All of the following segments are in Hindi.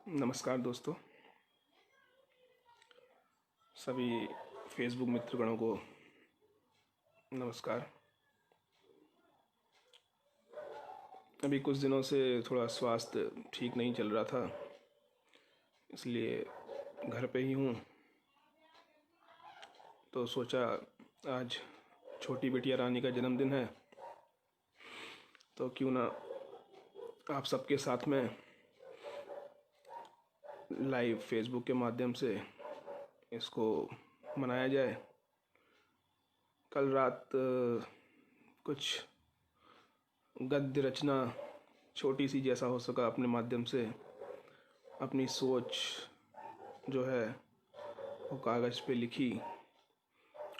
नमस्कार दोस्तों, सभी फेसबुक मित्रगणों को नमस्कार। अभी कुछ दिनों से थोड़ा स्वास्थ्य ठीक नहीं चल रहा था, इसलिए घर पे ही हूँ। तो सोचा आज छोटी बिटिया रानी का जन्मदिन है, तो क्यों ना आप सबके साथ में लाइव फेसबुक के माध्यम से इसको मनाया जाए। कल रात कुछ गद्य रचना छोटी सी जैसा हो सका अपने माध्यम से अपनी सोच जो है वो कागज़ पे लिखी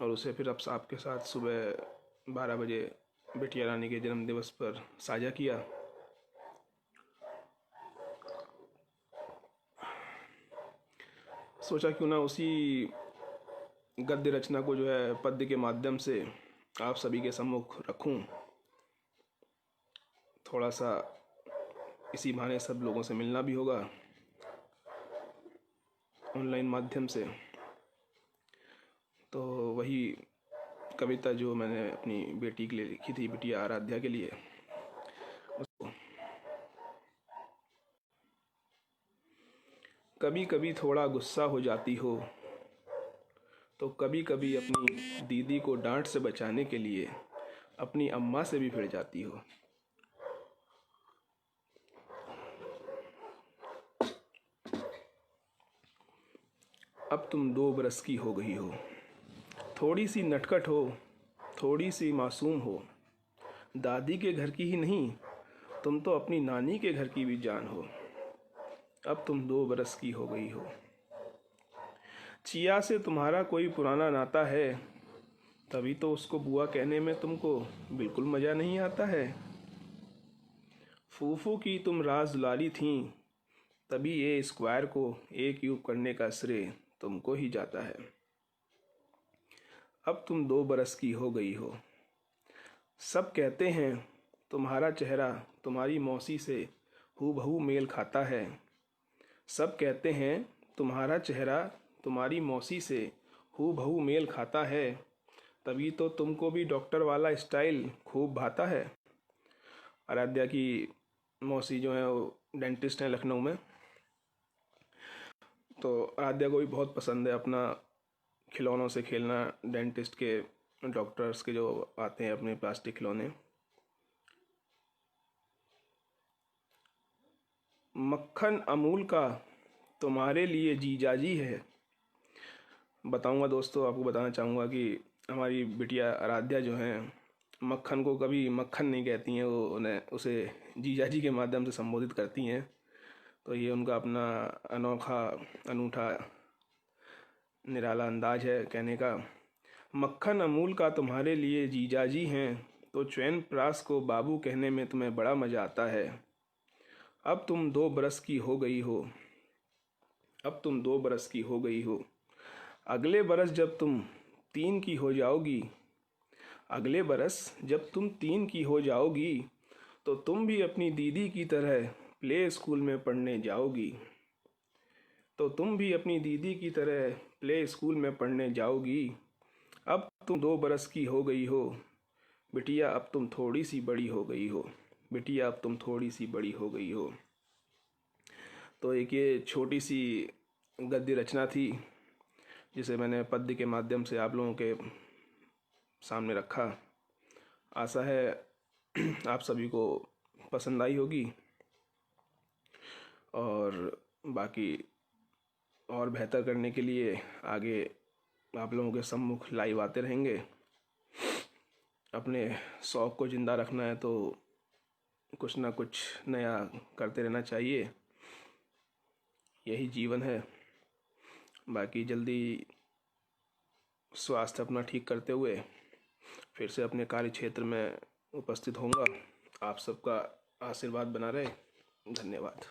और उसे फिर अब आपके साथ सुबह 12 बजे बिटिया रानी के जन्म दिवस पर साझा किया। सोचा क्यों ना उसी गद्य रचना को जो है पद्य के माध्यम से आप सभी के सम्मुख रखूं। थोड़ा सा इसी बहाने सब लोगों से मिलना भी होगा ऑनलाइन माध्यम से। तो वही कविता जो मैंने अपनी बेटी के लिए लिखी थी, बिटिया आराध्या के लिए, उसको कभी कभी थोड़ा गुस्सा हो जाती हो तो कभी कभी अपनी दीदी को डांट से बचाने के लिए अपनी अम्मा से भी भिड़ जाती हो। अब तुम 2 बरस की हो गई हो, थोड़ी सी नटखट हो, थोड़ी सी मासूम हो। दादी के घर की ही नहीं, तुम तो अपनी नानी के घर की भी जान हो। अब तुम 2 बरस की हो गई हो। चिया से तुम्हारा कोई पुराना नाता है, तभी तो उसको बुआ कहने में तुमको बिल्कुल मज़ा नहीं आता है। फूफू की तुम राज दुलारी थीं, तभी ए स्क्वायर को ए क्यूब करने का श्रेय तुमको ही जाता है। अब तुम 2 बरस की हो गई हो। सब कहते हैं तुम्हारा चेहरा तुम्हारी मौसी से हूबहू मेल खाता है। सब कहते हैं तुम्हारा चेहरा तुम्हारी मौसी से हूबहू मेल खाता है, तभी तो तुमको भी डॉक्टर वाला स्टाइल खूब भाता है। आराध्या की मौसी जो है वो डेंटिस्ट हैं लखनऊ में। तो आराध्या को भी बहुत पसंद है अपना खिलौनों से खेलना, डेंटिस्ट के डॉक्टर्स के जो आते हैं अपने प्लास्टिक खिलौने। मक्खन अमूल का तुम्हारे लिए जीजाजी है। बताऊंगा दोस्तों, आपको बताना चाहूँगा कि हमारी बिटिया आराध्या जो है मक्खन को कभी मक्खन नहीं कहती हैं, वो उन्हें उसे जीजाजी के माध्यम से संबोधित करती हैं। तो ये उनका अपना अनोखा अनूठा निराला अंदाज है कहने का। मक्खन अमूल का तुम्हारे लिए जीजाजी हैं, तो च्यवनप्राश प्रास को बाबू कहने में तुम्हें बड़ा मज़ा आता है। अब तुम 2 बरस की हो गई हो। अब तुम 2 बरस की हो गई हो। अगले बरस जब तुम 3 की हो जाओगी, अगले बरस जब तुम 3 की हो जाओगी, तो तुम भी अपनी दीदी की तरह प्ले स्कूल में पढ़ने जाओगी। तो तुम भी अपनी दीदी की तरह प्ले स्कूल में पढ़ने जाओगी। अब तुम 2 बरस की हो गई हो। बिटिया अब तुम थोड़ी सी बड़ी हो गई हो। बिटिया अब तुम थोड़ी सी बड़ी हो गई हो। तो एक ये छोटी सी गद्य रचना थी जिसे मैंने पद्य के माध्यम से आप लोगों के सामने रखा। आशा है आप सभी को पसंद आई होगी और बाकी और बेहतर करने के लिए आगे आप लोगों के सम्मुख लाइव आते रहेंगे। अपने शौक़ को ज़िंदा रखना है तो कुछ ना कुछ नया करते रहना चाहिए, यही जीवन है। बाकी जल्दी स्वास्थ्य अपना ठीक करते हुए फिर से अपने कार्य क्षेत्र में उपस्थित होऊंगा। आप सबका आशीर्वाद बना रहे। धन्यवाद।